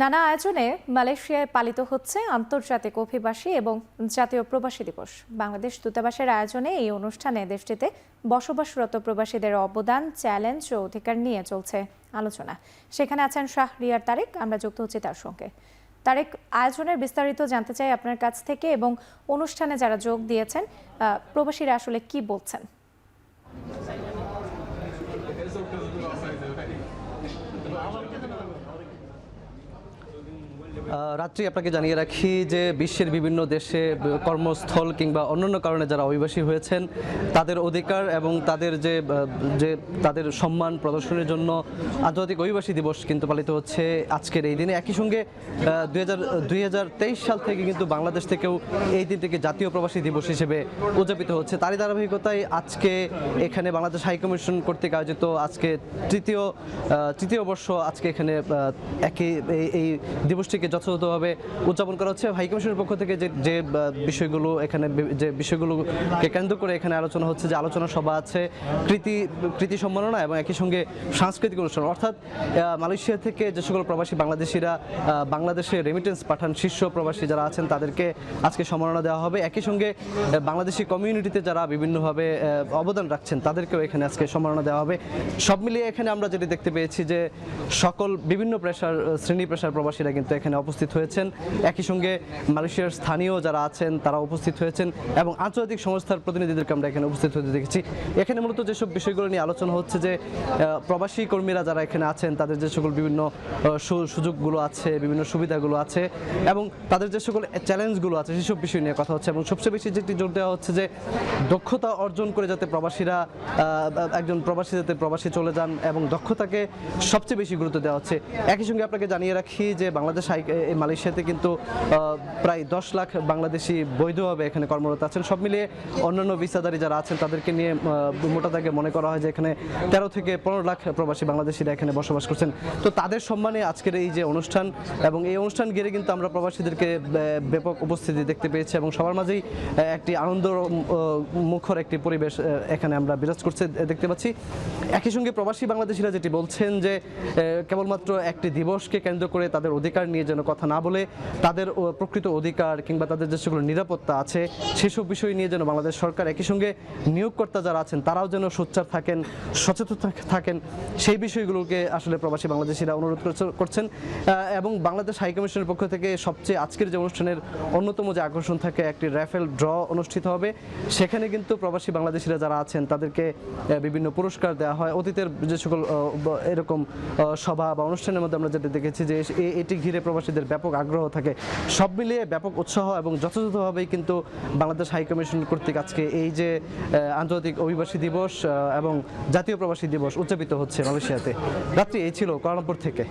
নানা আয়োজনে মালয়েশিয়ায় পালিত হচ্ছে আন্তর্জাতিক অভিবাসী এবং জাতীয় প্রবাসী দিবস। বাংলাদেশ দূতাবাসের আয়োজনে এই অনুষ্ঠানে দেশটিতে বসবাসরত প্রবাসীদের অবদান, চ্যালেঞ্জ ও অধিকার নিয়ে চলছে আলোচনা। সেখানে আছেন শাহরিয়ার তারেক, আমরা যুক্ত হচ্ছি তার সঙ্গে। তারেক, আয়োজনের বিস্তারিত জানতে চাই আপনার কাছ থেকে, এবং অনুষ্ঠানে যারা যোগ দিয়েছেন প্রবাসীরা আসলে কি বলছেন। রাত্রি আপনাকে জানিয়ে রাখি যে বিশ্বের বিভিন্ন দেশে কর্মস্থল কিংবা অন্যান্য কারণে যারা অভিবাসী হয়েছেন তাদের অধিকার এবং তাদের যে তাদের সম্মান প্রদর্শনের জন্য আন্তর্জাতিক অভিবাসী দিবস কিন্তু পালিত হচ্ছে আজকের এই দিনে। একই সঙ্গে 2023 সাল থেকে কিন্তু বাংলাদেশ থেকেও এই দিনটিকে জাতীয় প্রবাসী দিবস হিসেবে উদযাপিত হচ্ছে। তারই ধারাবাহিকতায় আজকে এখানে বাংলাদেশ হাইকমিশন কর্তৃক আয়োজিত আজকে তৃতীয় বর্ষ আজকে এখানে এই দিবসটিকে যথাযথভাবে উদযাপন করা হচ্ছে। হাইকমিশনের পক্ষ থেকে যে বিষয়গুলো এখানে যে বিষয়গুলোকে কেন্দ্র করে এখানে আলোচনা হচ্ছে, যে আলোচনা সভা আছে, কৃতি সম্মাননা এবং একই সঙ্গে সাংস্কৃতিক অনুষ্ঠান, অর্থাৎ মালয়েশিয়া থেকে যে সকল প্রবাসী বাংলাদেশিরা বাংলাদেশে রেমিটেন্স পাঠান, শীর্ষ প্রবাসী যারা আছেন তাদেরকে আজকে সম্মাননা দেওয়া হবে। একই সঙ্গে বাংলাদেশি কমিউনিটিতে যারা বিভিন্নভাবে অবদান রাখছেন তাদেরকেও এখানে আজকে সম্মাননা দেওয়া হবে। সব মিলিয়ে এখানে আমরা যেটি দেখতে পেয়েছি যে সকল বিভিন্ন শ্রেণী পেশার প্রবাসীরা কিন্তু এখানে উপস্থিত হয়েছেন। একই সঙ্গে মালয়েশিয়ার স্থানীয় যারা আছেন তারা উপস্থিত হয়েছেন এবং আন্তর্জাতিক সংস্থার প্রতিনিধিদেরকে আমরা এখানে উপস্থিত হতে দেখেছি। এখানে মূলত যেসব বিষয়গুলো নিয়ে আলোচনা হচ্ছে, যে প্রবাসী কর্মীরা যারা এখানে আছেন তাদের যে সকল বিভিন্ন সুযোগগুলো আছে, বিভিন্ন সুবিধাগুলো আছে এবং তাদের যে সকল চ্যালেঞ্জগুলো আছে সেসব বিষয় নিয়ে কথা হচ্ছে। এবং সবচেয়ে বেশি যেটি জোর দেওয়া হচ্ছে যে দক্ষতা অর্জন করে যাতে প্রবাসীরা একজন প্রবাসী যাতে প্রবাসী চলে যান এবং দক্ষতাকে সবচেয়ে বেশি গুরুত্ব দেওয়া হচ্ছে। একই সঙ্গে আপনাকে জানিয়ে রাখি যে বাংলাদেশ মালয়েশিয়াতে কিন্তু প্রায় 10 লাখ বাংলাদেশি বৈধভাবে এখানে কর্মরত আছেন। সব মিলিয়ে অন্যান্য ভিসাধারী যারা আছেন তাদেরকে নিয়ে মোটা দাগে মনে করা হয় যে এখানে 13 থেকে 15 লাখ প্রবাসী বাংলাদেশিরা এখানে বসবাস করছেন। তো তাদের সম্মানে আজকের এই যে অনুষ্ঠান, এবং এই অনুষ্ঠান ঘিরে কিন্তু আমরা প্রবাসীদেরকে ব্যাপক উপস্থিতি দেখতে পেয়েছি এবং সবার মাঝেই একটি আনন্দ মুখর একটি পরিবেশ এখানে আমরা বিরাজ করছে দেখতে পাচ্ছি। একই সঙ্গে প্রবাসী বাংলাদেশিরা যেটি বলছেন যে কেবলমাত্র একটি দিবসকে কেন্দ্র করে তাদের অধিকার নিয়ে যেন কথা না বলে তাদের প্রকৃত অধিকার কিংবা তাদের যে সকল নিরাপত্তা আছে সেসব বিষয় নিয়ে যেন বাংলাদেশ সরকার, একই সঙ্গে নিয়োগকর্তা যারা আছেন তারাও যেন সোচ্চার থাকেন, সচেতন থাকেন, সেই বিষয়গুলোকে আসলে প্রবাসী বাংলাদেশিরা অনুরোধ করছেন। এবং বাংলাদেশ হাইকমিশনের পক্ষ থেকে সবচেয়ে আজকের যে অনুষ্ঠানের অন্যতম যে আকর্ষণ থাকে, একটি র্যাফেল ড্র অনুষ্ঠিত হবে। সেখানে কিন্তু প্রবাসী বাংলাদেশিরা যারা আছেন তাদেরকে বিভিন্ন পুরস্কার দেওয়া হয়। অতীতের যে সকল এরকম সভা বা অনুষ্ঠানের মধ্যে আমরা যেটা দেখেছি যে এটি ঘিরে প্রবাসীদের ব্যাপক আগ্রহ থাকে। সব মিলিয়ে ব্যাপক উৎসাহ এবং যথাযথভাবেই কিন্তু বাংলাদেশ হাইকমিশন কর্তৃক আজকে এই যে আন্তর্জাতিক অভিবাসী দিবস এবং জাতীয় প্রবাসী দিবস উদযাপিত হচ্ছে মালয়েশিয়াতে। রাত্রি এই ছিল কুয়ালালামপুর থেকে।